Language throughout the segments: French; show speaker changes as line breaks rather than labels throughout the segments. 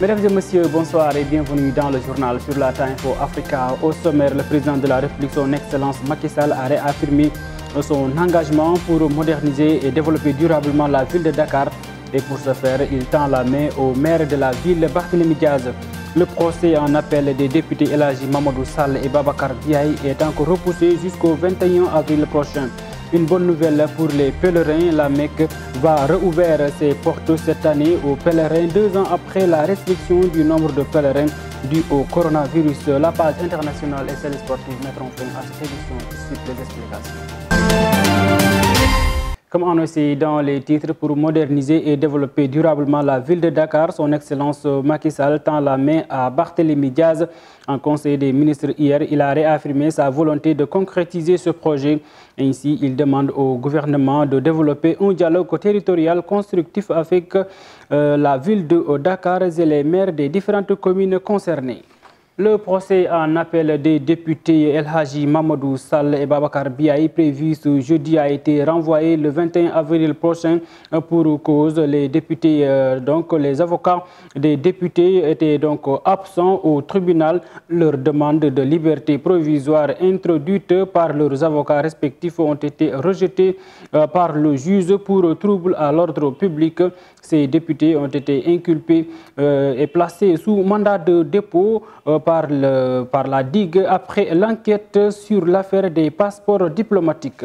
Mesdames et messieurs, bonsoir et bienvenue dans le journal sur la Time4 Africa. Au sommaire, le président de la République, son Excellence Macky Sall, a réaffirmé son engagement pour moderniser et développer durablement la ville de Dakar. Et pour ce faire, il tend la main au maire de la ville, Barthélémy Diaz. Le procès en appel des députés El Hadji Mamadou Sall et Babacar Biaye est encore repoussé jusqu'au 21 avril prochain. Une bonne nouvelle pour les pèlerins, la Mecque va rouvrir ses portes cette année aux pèlerins 2 ans après la restriction du nombre de pèlerins dû au coronavirus. La page internationale et celle sportive mettront fin à cette édition. Suite les explications. Comme annoncé dans les titres, pour moderniser et développer durablement la ville de Dakar, son Excellence Macky Sall tend la main à Barthélémy Diaz. En Conseil des ministres hier, il a réaffirmé sa volonté de concrétiser ce projet. Ainsi, il demande au gouvernement de développer un dialogue territorial constructif avec la ville de Dakar et les maires des différentes communes concernées. Le procès en appel des députés El Hadji Mamadou Sall et Babacar Biaye prévu ce jeudi a été renvoyé le 21 avril prochain pour cause. Les députés, les avocats des députés étaient donc absents au tribunal. Leur demande de liberté provisoire introduite par leurs avocats respectifs ont été rejetées par le juge pour trouble à l'ordre public. Ces députés ont été inculpés et placés sous mandat de dépôt par la DIG après l'enquête sur l'affaire des passeports diplomatiques.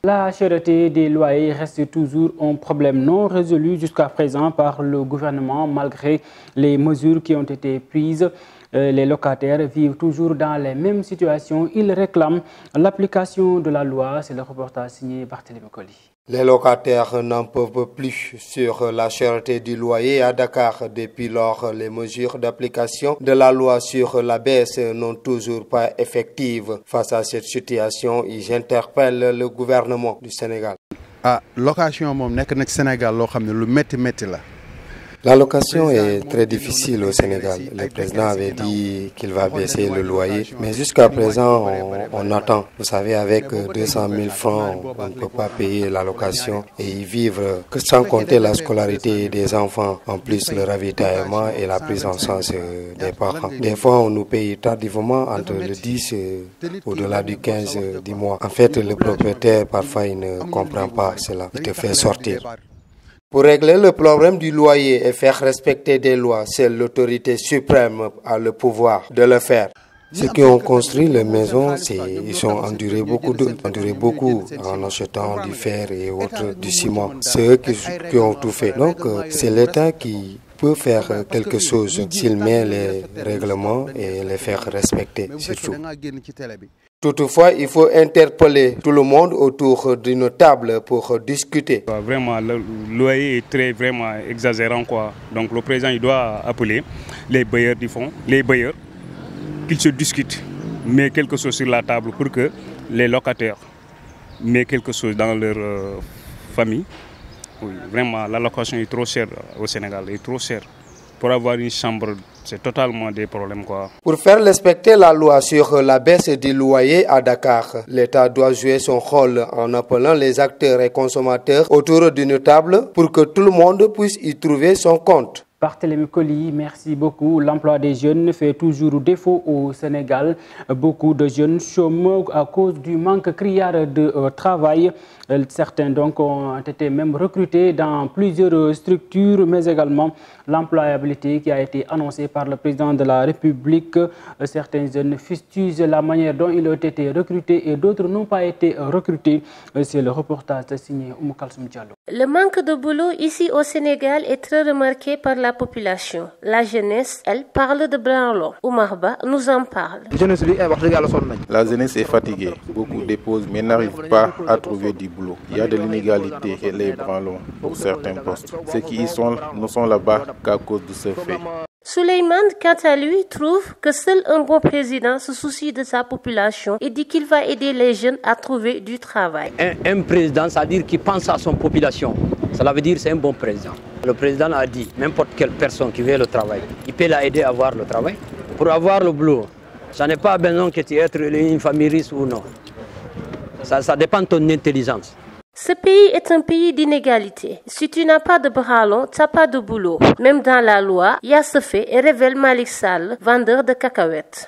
La cherté des loyers reste toujours un problème non résolu jusqu'à présent par le gouvernement malgré les mesures qui ont été prises. Les locataires vivent toujours dans les mêmes situations. Ils réclament l'application de la loi. C'est le reportage signé Barthélémy Colli.
Les locataires n'en peuvent plus sur la cherté du loyer à Dakar. Depuis lors, les mesures d'application de la loi sur la baisse n'ont toujours pas effectives. Face à cette situation, ils interpellent le gouvernement du Sénégal.
Location Sénégal,
la location est très difficile au Sénégal. Le président avait dit qu'il va baisser le loyer, mais jusqu'à présent, on attend. Vous savez, avec 200 000 francs, on ne peut pas payer la location et y vivre, que sans compter la scolarité des enfants, en plus le ravitaillement et la prise en charge des parents. Des fois, on nous paye tardivement entre le 10 au-delà du 15 du mois. En fait, le propriétaire, parfois, il ne comprend pas cela. Il te fait sortir. Pour régler le problème du loyer et faire respecter des lois, seule l'autorité suprême a le pouvoir de le faire. Ceux qui ont construit les maisons, ils ont enduré beaucoup en achetant du fer et autres, du ciment. C'est eux qui ont tout fait. Donc, c'est l'État qui peut faire quelque chose s'il met les règlements et les faire respecter, surtout. Toutefois, il faut interpeller tout le monde autour d'une table pour discuter.
Vraiment, le loyer est vraiment exagérant, quoi. Donc le président il doit appeler les bailleurs du fonds, les bailleurs, qu'ils se discutent, mettent quelque chose sur la table pour que les locataires mettent quelque chose dans leur famille. Oui, vraiment, la location est trop chère au Sénégal, est trop chère. Pour avoir une chambre, c'est totalement des problèmes, quoi.
Pour faire respecter la loi sur la baisse du loyer à Dakar, l'État doit jouer son rôle en appelant les acteurs et consommateurs autour d'une table pour que tout le monde puisse y trouver son compte.
Barthélémy Colli, merci beaucoup. L'emploi des jeunes fait toujours défaut au Sénégal. Beaucoup de jeunes chôment à cause du manque criard de travail. Certains donc ont été même recrutés dans plusieurs structures, mais également l'employabilité qui a été annoncée par le président de la République. Certains jeunes fustigent la manière dont ils ont été recrutés et d'autres n'ont pas été recrutés. C'est le reportage signé Oumou Kalsoum Diallo.
Le manque de boulot ici au Sénégal est très remarqué par la population. La jeunesse, elle, parle de branlon. Oumar Ba nous en parle.
La jeunesse est fatiguée. Beaucoup déposent mais n'arrivent pas à trouver du boulot. Il y a de l'inégalité et les branlons pour certains postes. Ceux qui y sont ne sont là-bas qu'à cause de ce fait.
Souleymane, quant à lui, trouve que seul un bon président se soucie de sa population et dit qu'il va aider les jeunes à trouver du travail.
Un président, ça veut dire qu'il pense à son population. Cela veut dire que c'est un bon président. Le président a dit, n'importe quelle personne qui veut le travail, il peut l'aider à avoir le travail. Pour avoir le boulot, Ça n'est pas besoin que tu aies une famille riche ou non. Ça dépend de ton intelligence.
Ce pays est un pays d'inégalité. Si tu n'as pas de bras longs, tu n'as pas de boulot. Même dans la loi, il y a ce fait et révèle Malick Sall, vendeur de cacahuètes.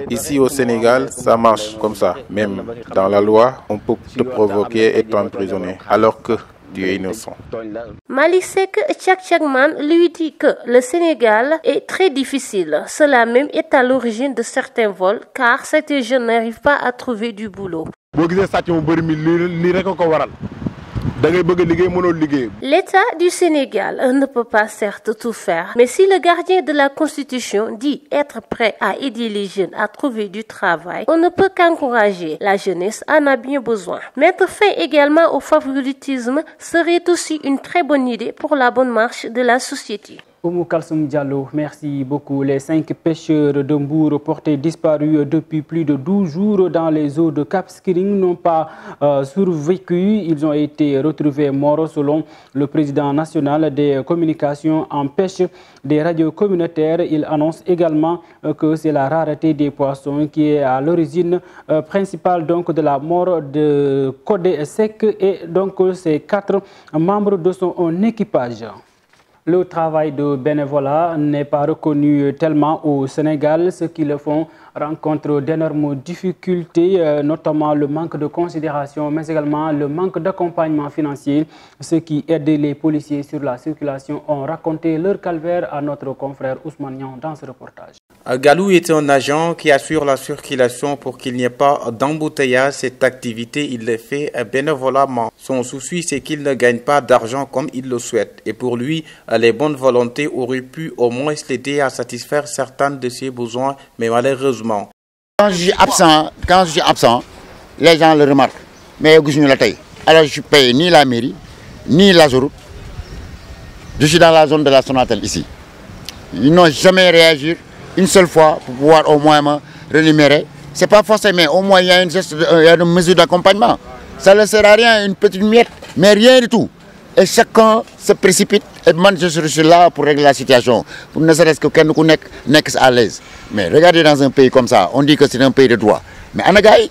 Ici au Sénégal, ça marche comme ça. Même dans la loi, on peut te provoquer et t'emprisonner, alors que tu es innocent.
Malick Seck Tchak-Tchakman lui dit que le Sénégal est très difficile. Cela même est à l'origine de certains vols, car certains jeunes n'arrivent pas à trouver du boulot. L'État du Sénégal ne peut pas certes tout faire, mais si le gardien de la Constitution dit être prêt à aider les jeunes à trouver du travail, on ne peut qu'encourager. La jeunesse en a bien besoin. Mettre fin également au favoritisme serait aussi une très bonne idée pour la bonne marche de la société.
Oumou Kalsoum Diallo, merci beaucoup. Les 5 pêcheurs de Mbour portés disparus depuis plus de 12 jours dans les eaux de Cap Skirring n'ont pas survécu. Ils ont été retrouvés morts selon le président national des communications en pêche des radios communautaires. Il annonce également que c'est la rareté des poissons qui est à l'origine principale donc, de la mort de Codé Sek et donc ses 4 membres de son équipage. Le travail de bénévolat n'est pas reconnu tellement au Sénégal. Ceux qui le font rencontrent d'énormes difficultés, notamment le manque de considération, mais également le manque d'accompagnement financier. Ceux qui aident les policiers sur la circulation ont raconté leur calvaire à notre confrère Ousmane Niang dans ce reportage.
Galou est un agent qui assure la circulation pour qu'il n'y ait pas d'embouteillage. Cette activité, il le fait bénévolement. Son souci, c'est qu'il ne gagne pas d'argent comme il le souhaite. Et pour lui, les bonnes volontés auraient pu au moins l'aider à satisfaire certains de ses besoins, mais malheureusement.
Quand je suis absent, les gens le remarquent. Mais alors je ne paye ni la mairie, ni la Zoroute. Je suis dans la zone de la Sonatel ici. Ils n'ont jamais réagi une seule fois pour pouvoir au moins me rémunérer. Ce n'est pas forcément, mais au moins il y a une mesure d'accompagnement. Ça ne sert à rien, une petite miette, mais rien du tout. Et chacun se précipite. Et moi, je suis là pour régler la situation. Pour ne serait-ce que quelqu'un n'est à l'aise. Mais regardez dans un pays comme ça, on dit que c'est un pays de droit. Mais Anagaï,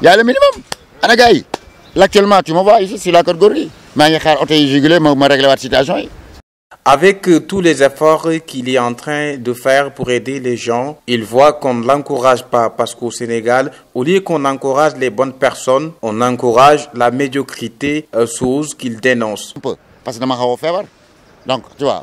il y a le minimum. Anagaï, actuellement, tu me vois ici, c'est la catégorie. Mais il y a régler la situation.
Avec tous les efforts qu'il est en train de faire pour aider les gens, il voit qu'on ne l'encourage pas parce qu'au Sénégal, au lieu qu'on encourage les bonnes personnes, on encourage la médiocrité, chose qu'il dénonce.
Parce que donc, tu vois,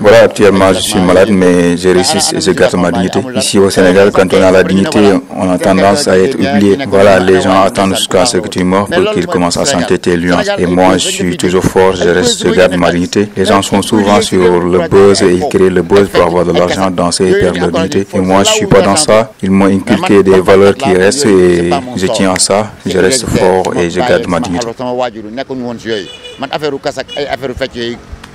voilà, actuellement je suis malade, mais je résiste et je garde ma dignité. Ici au Sénégal, quand on a la dignité, on a tendance à être oublié. Voilà, les gens attendent jusqu'à ce que tu meurs pour qu'ils commencent à s'entêter lui. Et moi, je suis toujours fort, je garde ma dignité. Les gens sont souvent sur le buzz et ils créent le buzz pour avoir de l'argent, danser et perdre leur dignité. Et moi, je ne suis pas dans ça. Ils m'ont inculqué des valeurs qui restent et je tiens à ça. Je reste fort et je garde ma dignité.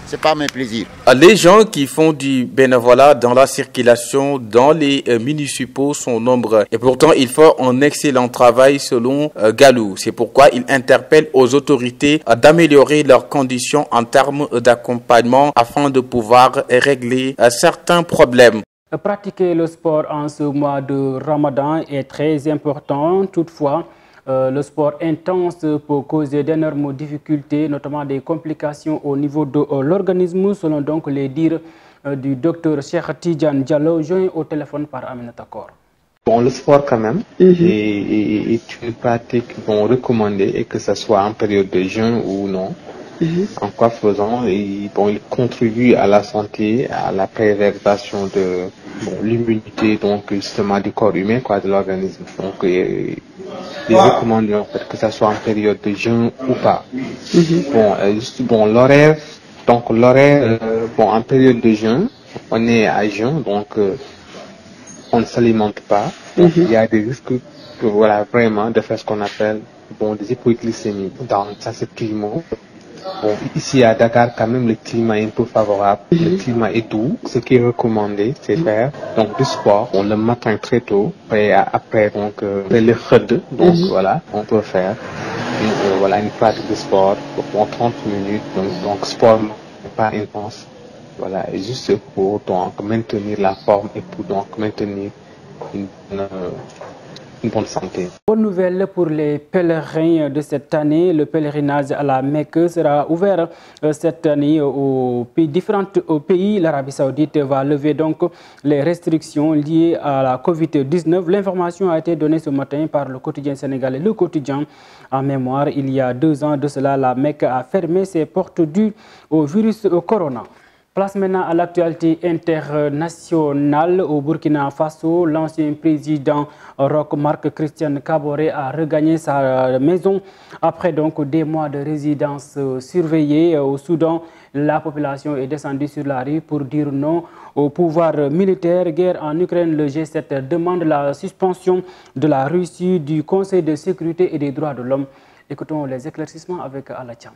C'est pas mes plaisirs.
Les gens qui font du bénévolat dans la circulation dans les municipaux sont nombreux. Et pourtant, ils font un excellent travail selon Galou. C'est pourquoi il interpelle aux autorités d'améliorer leurs conditions en termes d'accompagnement afin de pouvoir régler certains problèmes.
Pratiquer le sport en ce mois de Ramadan est très important. Toutefois, le sport intense peut causer d'énormes difficultés, notamment des complications au niveau de l'organisme, selon donc les dires du docteur Cheikh Tidiane Diallo, joint au téléphone par Aminata Kor.
Bon, le sport quand même est une pratique recommandée, et que ce soit en période de jeûne ou non. En quoi faisant, il contribue à la santé, à la préservation de l'immunité, donc justement du corps humain, de l'organisme. Donc, il est recommandé en fait que ce soit en période de jeûne ou pas. L'horaire, en période de jeûne, on est à jeûne, donc on ne s'alimente pas. Donc, il y a des risques vraiment de faire ce qu'on appelle des hypoglycémies. Donc ça c'est primo. Ici à Dakar, quand même, le climat est un peu favorable. Le climat est doux. Ce qui est recommandé, c'est faire du sport le matin très tôt. Et après, le khud. On peut faire une pratique de sport pour 30 minutes. Donc sport pas intense. Voilà, et juste pour donc maintenir la forme et pour donc maintenir une bonne santé.
Bonne nouvelle pour les pèlerins de cette année. Le pèlerinage à la Mecque sera ouvert cette année aux différents pays. L'Arabie Saoudite va lever donc les restrictions liées à la Covid-19. L'information a été donnée ce matin par le quotidien sénégalais Le Quotidien. En mémoire, il y a 2 ans de cela, la Mecque a fermé ses portes dues au virus corona. Place maintenant à l'actualité internationale. Au Burkina Faso, l'ancien président Roch Marc Christian Kaboré a regagné sa maison après donc des mois de résidence surveillée. Au Soudan, la population est descendue sur la rue pour dire non au pouvoir militaire. Guerre en Ukraine, le G7 demande la suspension de la Russie du Conseil de sécurité et des droits de l'homme. Écoutons les éclaircissements avec Alacham.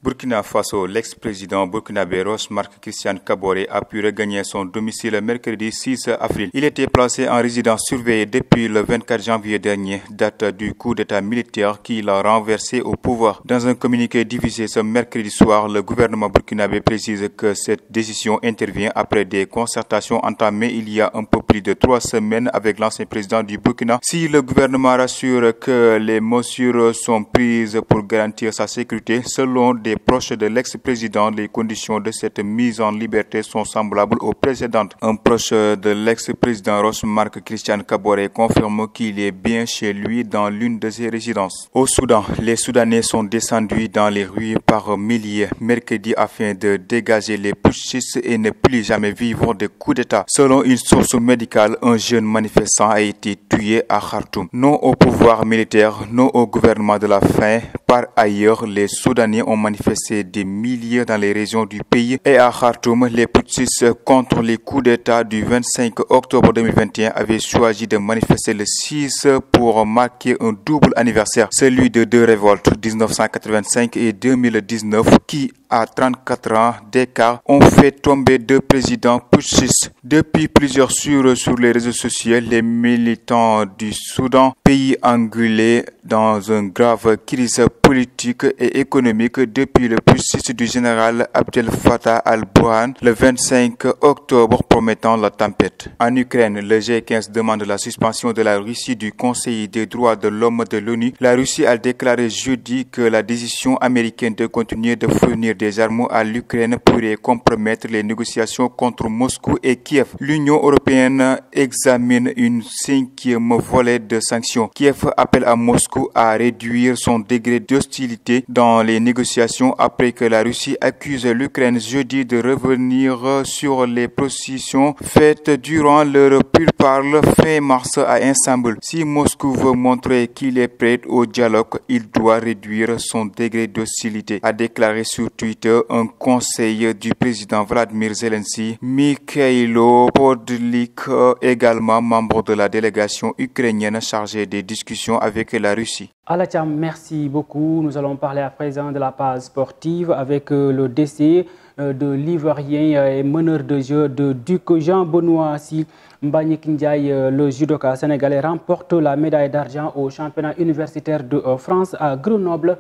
Burkina Faso, l'ex-président burkinabé Roch Marc Christian Kaboré a pu regagner son domicile mercredi 6 avril. Il était placé en résidence surveillée depuis le 24 janvier dernier, date du coup d'état militaire qui l'a renversé au pouvoir. Dans un communiqué diffusé ce mercredi soir, le gouvernement burkinabé précise que cette décision intervient après des concertations entamées il y a un peu plus de 3 semaines avec l'ancien président du Burkina. Si le gouvernement rassure que les mesures sont prises pour garantir sa sécurité, selon des proches de l'ex-président, les conditions de cette mise en liberté sont semblables aux précédentes. Un proche de l'ex-président Roch Marc Christian Kaboré confirme qu'il est bien chez lui dans l'une de ses résidences. Au Soudan, les Soudanais sont descendus dans les rues par milliers mercredi afin de dégager les putschistes et ne plus jamais vivre de coups d'État. Selon une source médicale, un jeune manifestant a été tué à Khartoum. Non au pouvoir militaire, non au gouvernement de la faim. Par ailleurs, les Soudanais ont manifesté des milliers dans les régions du pays et à Khartoum, les putschistes contre les coups d'État du 25 octobre 2021 avaient choisi de manifester le 6 pour marquer un double anniversaire, celui de 2 révoltes, 1985 et 2019, qui, à 34 ans d'écart, ont fait tomber 2 présidents putschistes. Depuis plusieurs jours sur les réseaux sociaux, les militants du Soudan, pays englué dans une grave crise politique et économique depuis le putsch du général Abdel Fattah al-Burhan le 25 octobre promettant la tempête. En Ukraine, le G15 demande la suspension de la Russie du Conseil des droits de l'homme de l'ONU. La Russie a déclaré jeudi que la décision américaine de continuer de fournir des armes à l'Ukraine pourrait compromettre les négociations contre Moscou et Kiev. L'Union européenne examine une 5e volet de sanctions. Kiev appelle à Moscou à réduire son degré d'hostilité dans les négociations après que la Russie accuse l'Ukraine jeudi de revenir sur les positions faites durant leur pourparlers fin mars à Istanbul. Si Moscou veut montrer qu'il est prêt au dialogue, il doit réduire son degré d'hostilité, a déclaré sur Twitter un conseiller du président Vladimir Zelensky. Mikhailo Podolyak, également membre de la délégation ukrainienne chargée des discussions avec la Russie.
Alacham, merci beaucoup. Nous allons parler à présent de la page sportive avec le décès de l'Ivoirien et meneur de jeu de Duc Jean-Benoît Sy. Mbagnick Ndiaye, le judoka sénégalais, remporte la médaille d'argent au championnat universitaire de France à Grenoble.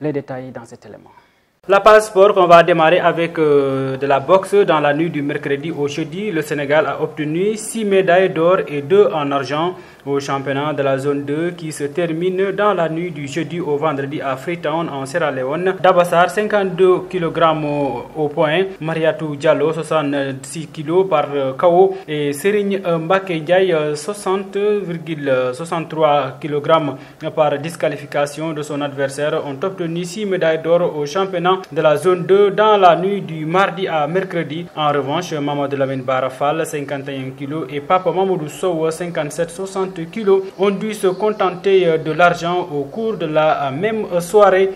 Les détails dans cet élément. La page sport, on va démarrer avec de la boxe. Dans la nuit du mercredi au jeudi, le Sénégal a obtenu 6 médailles d'or et 2 en argent au championnat de la zone 2 qui se termine dans la nuit du jeudi au vendredi à Freetown en Sierra Leone. Dabassar 52 kg au point, Mariatou Diallo 66 kg par KO et Serigne Mbacké Ndiaye 60,63 kg par disqualification de son adversaire ont obtenu 6 médailles d'or au championnat de la zone 2 dans la nuit du mardi à mercredi. En revanche, Mamadou Lamine Barafal 51 kg et Papa Mamadou Sow 57,60 kg ont dû se contenter de l'argent au cours de la même soirée.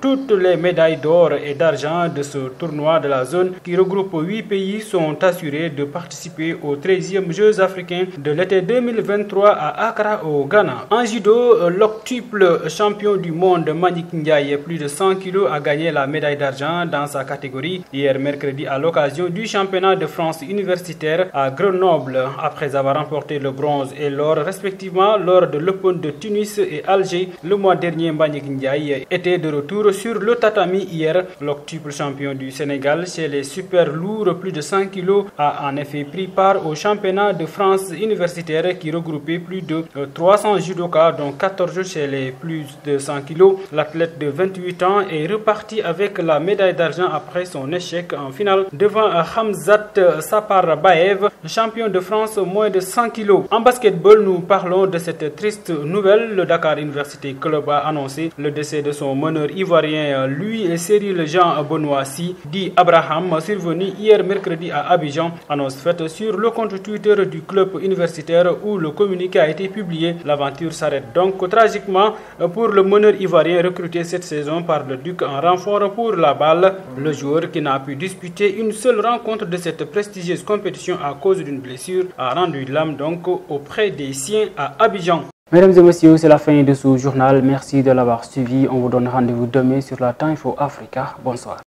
Toutes les médailles d'or et d'argent de ce tournoi de la zone qui regroupe 8 pays sont assurées de participer aux 13e Jeux africains de l'été 2023 à Accra au Ghana. En judo, l'octuple champion du monde Mbagnick Ndiaye, plus de 100 kg, a gagné la médaille d'argent dans sa catégorie hier mercredi à l'occasion du championnat de France universitaire à Grenoble après avoir remporté le bronze et l'or respectivement respectivement lors de l'Open de Tunis et Alger le mois dernier. Mbagnick Ndiaye était de retour sur le tatami hier. L'octuple champion du Sénégal chez les super lourds plus de 100 kg a en effet pris part au championnat de France universitaire qui regroupait plus de 300 judokas dont 14 chez les plus de 100 kg. L'athlète de 28 ans est reparti avec la médaille d'argent après son échec en finale devant Hamzat Saparbaev, champion de France moins de 100 kg. En basketball, nous parlons de cette triste nouvelle. Le Dakar University Club a annoncé le décès de son meneur ivoirien, lui et Cyril Jean Benoît-Si, dit Abraham, survenu hier mercredi à Abidjan. Annonce faite sur le compte Twitter du club universitaire où le communiqué a été publié. L'aventure s'arrête donc tragiquement pour le meneur ivoirien recruté cette saison par le Duc en renfort pour la balle. Le joueur qui n'a pu disputer une seule rencontre de cette prestigieuse compétition à cause d'une blessure a rendu l'âme donc auprès des siens à Abidjan.
Mesdames et messieurs, c'est la fin de ce journal. Merci de l'avoir suivi. On vous donne rendez-vous demain sur la Time for Africa. Bonsoir.